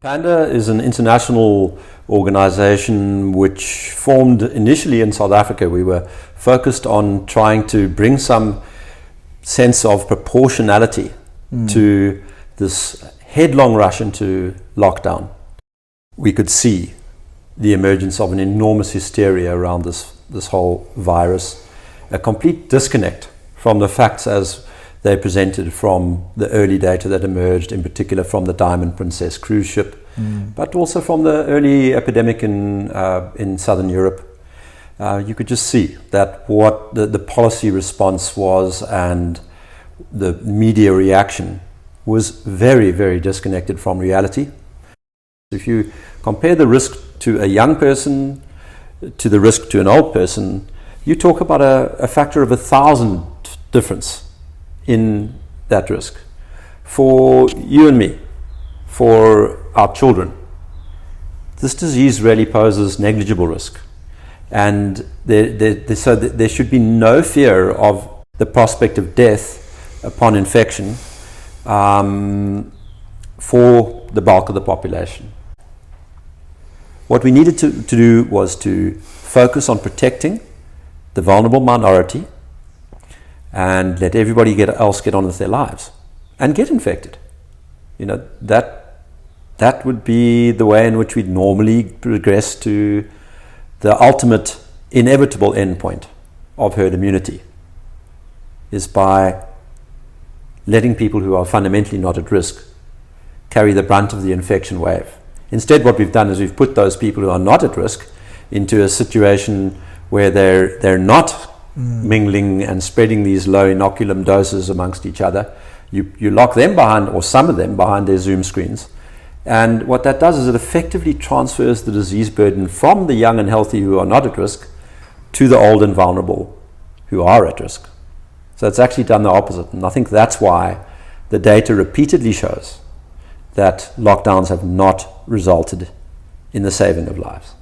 PANDA is an international organization which formed initially in South Africa. We were focused on trying to bring some sense of proportionality to this headlong rush into lockdown. We could see the emergence of an enormous hysteria around this whole virus, a complete disconnect from the facts as they presented from the early data that emerged, in particular from the Diamond Princess cruise ship, but also from the early epidemic in Southern Europe. You could just see that what the policy response was and the media reaction was very, very disconnected from reality. If you compare the risk to a young person to the risk to an old person, you talk about a factor of 1,000 difference in that risk. For you and me, for our children, this disease really poses negligible risk. And so there should be no fear of the prospect of death upon infection for the bulk of the population. What we needed to do was to focus on protecting the vulnerable minority and let everybody else get on with their lives and get infected. You know, that would be the way in which we'd normally progress to the ultimate inevitable endpoint of herd immunity, is by letting people who are fundamentally not at risk carry the brunt of the infection wave. Instead, what we've done is we've put those people who are not at risk into a situation where they're not mingling and spreading these low inoculum doses amongst each other. You lock them behind, or some of them, behind their Zoom screens. And what that does is it effectively transfers the disease burden from the young and healthy who are not at risk to the old and vulnerable who are at risk. So it's actually done the opposite. And I think that's why the data repeatedly shows that lockdowns have not resulted in the saving of lives.